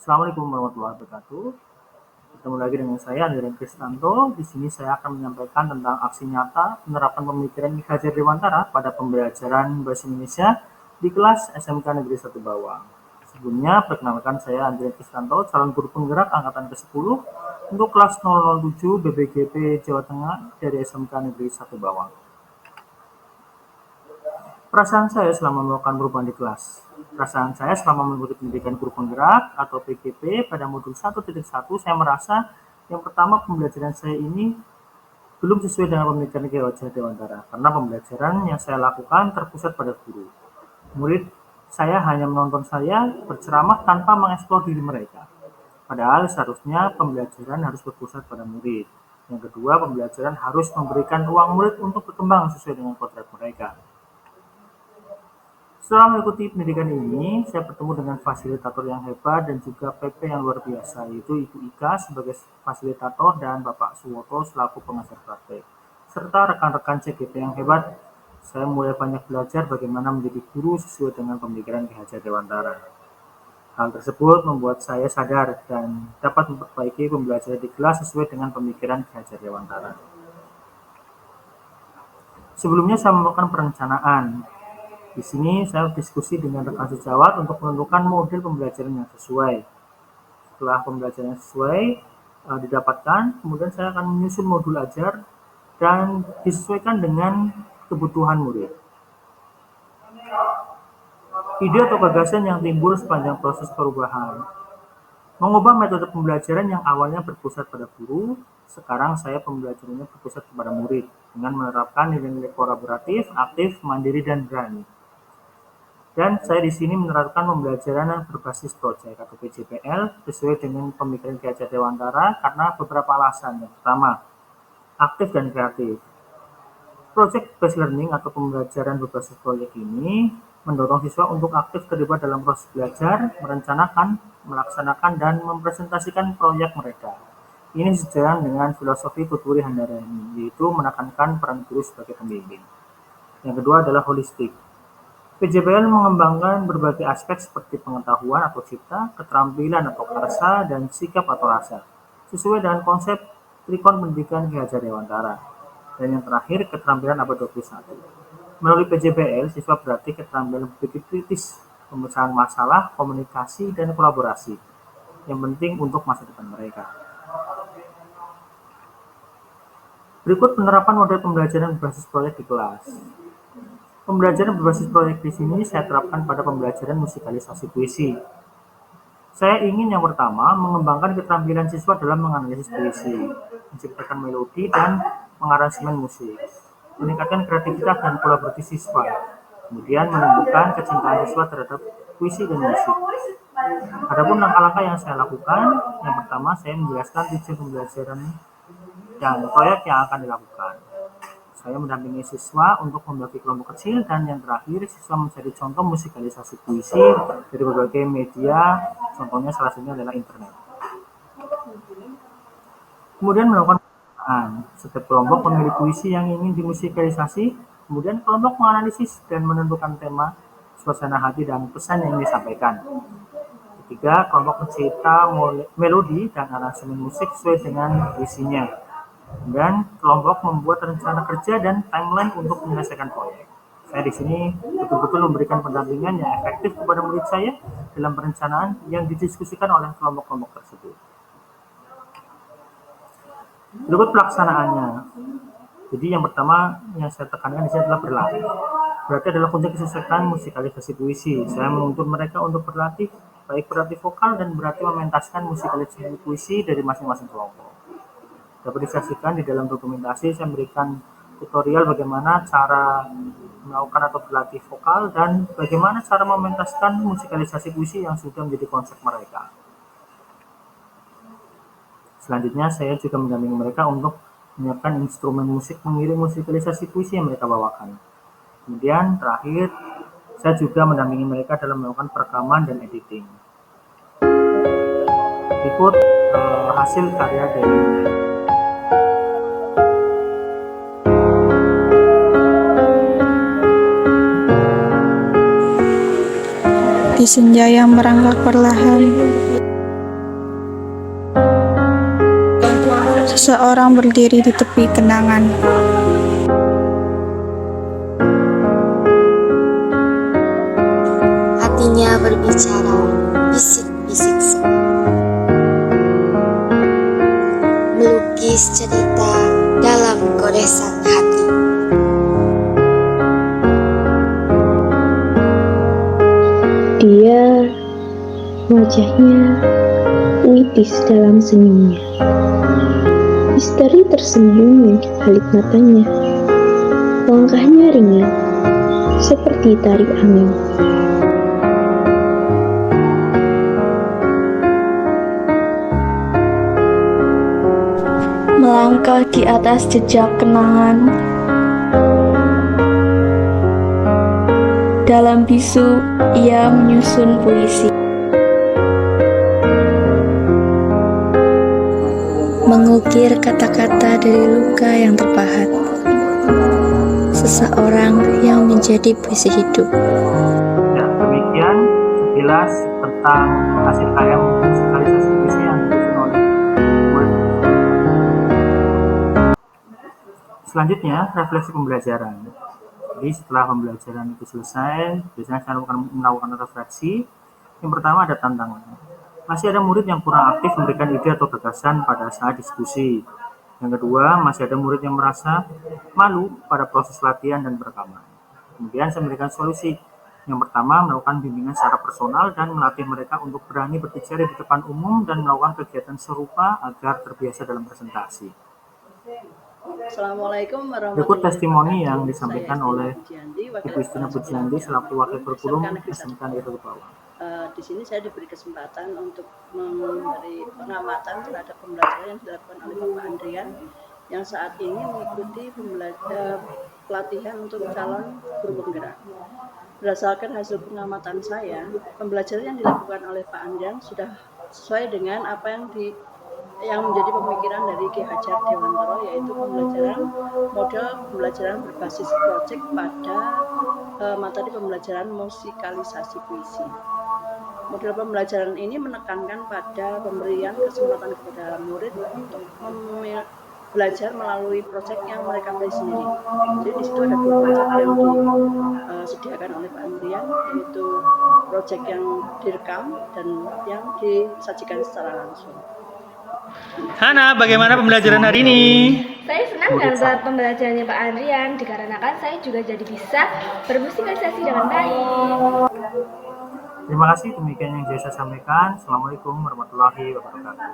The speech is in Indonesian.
Assalamualaikum warahmatullahi wabarakatuh. Ketemu lagi dengan saya Andrian Kristanto. Di sini saya akan menyampaikan tentang aksi nyata penerapan pemikiran Ki Hajar Dewantara pada pembelajaran bahasa Indonesia di kelas SMK Negeri 1 Bawang. Sebelumnya, perkenalkan saya Andrian Kristanto, calon guru penggerak angkatan ke-10 untuk kelas 007 BBGP Jawa Tengah dari SMK Negeri 1 Bawang. Perasaan saya selama melakukan perubahan di kelas. Perasaan saya selama mengikuti pendidikan guru penggerak atau PGP pada modul 1.1, saya merasa yang pertama pembelajaran saya ini belum sesuai dengan pemikiran Ki Hajar Dewantara, karena pembelajaran yang saya lakukan terpusat pada guru. Murid saya hanya menonton saya berceramah tanpa mengeksplor diri mereka. Padahal seharusnya pembelajaran harus berpusat pada murid. Yang kedua, pembelajaran harus memberikan ruang murid untuk berkembang sesuai dengan kodrat mereka. Setelah mengikuti pendidikan ini, saya bertemu dengan fasilitator yang hebat dan juga PP yang luar biasa, yaitu Ibu Ika sebagai fasilitator dan Bapak Suwoto selaku pengajar praktek. Serta rekan-rekan CGP yang hebat, saya mulai banyak belajar bagaimana menjadi guru sesuai dengan pemikiran Ki Hajar Dewantara. Hal tersebut membuat saya sadar dan dapat memperbaiki pembelajaran di kelas sesuai dengan pemikiran Ki Hajar Dewantara. Sebelumnya saya melakukan perencanaan. Di sini saya diskusi dengan rekan sejawat untuk menentukan model pembelajaran yang sesuai. Setelah pembelajaran yang sesuai didapatkan, kemudian saya akan menyusun modul ajar dan disesuaikan dengan kebutuhan murid. Ide atau gagasan yang timbul sepanjang proses perubahan. Mengubah metode pembelajaran yang awalnya berpusat pada guru, sekarang saya pembelajarannya berpusat kepada murid dengan menerapkan nilai-nilai kolaboratif, aktif, mandiri, dan berani. Dan saya di sini menerapkan pembelajaran berbasis proyek atau PJPL sesuai dengan pemikiran Ki Hajar Dewantara karena beberapa alasan. Yang pertama, aktif dan kreatif. Project based learning atau pembelajaran berbasis proyek ini mendorong siswa untuk aktif terlibat dalam proses belajar, merencanakan, melaksanakan, dan mempresentasikan proyek mereka. Ini sejalan dengan filosofi Tuturi Handarani, yaitu menekankan peran guru sebagai pembimbing. Yang kedua adalah holistik. PJPL mengembangkan berbagai aspek seperti pengetahuan atau cipta, keterampilan atau karsa, dan sikap atau rasa, sesuai dengan konsep Trikon Pendidikan Ki Hajar Dewantara. Dan yang terakhir, keterampilan abad 21. Melalui PJPL, siswa berarti keterampilan berpikir kritis, pemecahan masalah, komunikasi, dan kolaborasi, yang penting untuk masa depan mereka. Berikut penerapan model pembelajaran berbasis proyek di kelas. Pembelajaran berbasis proyek di sini saya terapkan pada pembelajaran musikalisasi puisi. Saya ingin yang pertama mengembangkan keterampilan siswa dalam menganalisis puisi, menciptakan melodi dan mengaransemen musik, meningkatkan kreativitas dan kolaborasi siswa, kemudian menumbuhkan kecintaan siswa terhadap puisi dan musik. Adapun langkah-langkah yang saya lakukan, yang pertama saya menjelaskan tujuan pembelajaran dan proyek yang akan dilakukan. Saya mendampingi siswa untuk membagi kelompok kecil, dan yang terakhir siswa mencari contoh musikalisasi puisi dari berbagai media, contohnya salah satunya adalah internet. Kemudian melakukan pemeriksaan. Setiap kelompok memilih puisi yang ingin dimusikalisasi, kemudian kelompok menganalisis dan menentukan tema, suasana hati, dan pesan yang ingin disampaikan. Ketiga, kelompok mencipta melodi dan aransemen musik sesuai dengan puisinya. Dan kelompok membuat rencana kerja dan timeline untuk menyelesaikan proyek. Saya di sini betul-betul memberikan pendampingan yang efektif kepada murid saya dalam perencanaan yang didiskusikan oleh kelompok-kelompok tersebut. Berikut pelaksanaannya. Jadi yang pertama yang saya tekankan di sini adalah berlatih. Berarti adalah kunci kesuksesan musikalisasi puisi. Saya menuntut mereka untuk berlatih, baik berlatih vokal dan berlatih mementaskan musikalisasi puisi dari masing-masing kelompok. Dapat disaksikan di dalam dokumentasi saya memberikan tutorial bagaimana cara melakukan atau berlatih vokal dan bagaimana cara mementaskan musikalisasi puisi yang sudah menjadi konsep mereka. Selanjutnya saya juga mendampingi mereka untuk menyiapkan instrumen musik mengiring musikalisasi puisi yang mereka bawakan. Kemudian terakhir saya juga mendampingi mereka dalam melakukan perekaman dan editing. Berikut hasil karya dari di senja yang merangkak perlahan, Seseorang berdiri di tepi kenangan. Hatinya berbicara, bisik-bisik sepi. Melukis cerita dalam goresan hati. Dia, wajahnya puitis dalam senyumnya. Misteri tersenyum di balik matanya. Langkahnya ringan, seperti tarik angin. Melangkah di atas jejak kenangan. Dalam bisu, ia menyusun puisi. Mengukir kata-kata dari luka yang terpahat. Seseorang yang menjadi puisi hidup. Ya, demikian sekilas tentang hasil KM musikalisasi puisi yang disusun oleh murid. Selanjutnya, refleksi pembelajaran. Jadi setelah pembelajaran itu selesai, biasanya saya melakukan refleksi. Yang pertama ada tantangan. Masih ada murid yang kurang aktif memberikan ide atau gagasan pada saat diskusi. Yang kedua, masih ada murid yang merasa malu pada proses latihan dan perekaman. Kemudian saya memberikan solusi. Yang pertama, melakukan bimbingan secara personal dan melatih mereka untuk berani berbicara di depan umum dan melakukan kegiatan serupa agar terbiasa dalam presentasi. Assalamualaikum Berikut warahmatullahi testimoni wabarakatuh. yang disampaikan Saya oleh Pujianti, Ibu Istina Pujianti selaku Wakil Kurikulum SMK Negeri Bawang. Di sini saya diberi kesempatan untuk memberi pengamatan terhadap pembelajaran yang dilakukan oleh Bapak Andrian yang saat ini mengikuti pelatihan untuk calon guru penggerak. Berdasarkan hasil pengamatan saya, pembelajaran yang dilakukan oleh Pak Andrian sudah sesuai dengan apa yang menjadi pemikiran dari Ki Hajar Dewantara, yaitu model pembelajaran berbasis proyek pada materi pembelajaran musikalisasi puisi. Model pembelajaran ini menekankan pada pemberian kesempatan kepada murid untuk belajar melalui proyek yang mereka pilih sendiri. Jadi di situ ada 2 proyek yang disediakan oleh Pak Andrian, yaitu proyek yang direkam dan yang disajikan secara langsung. Hana, bagaimana pembelajaran hari ini? Saya senang dengan pembelajarannya Pak Andrian, dikarenakan saya juga jadi bisa bermusikalisasi dengan baik. Terima kasih, demikian yang saya sampaikan. Assalamualaikum warahmatullahi wabarakatuh.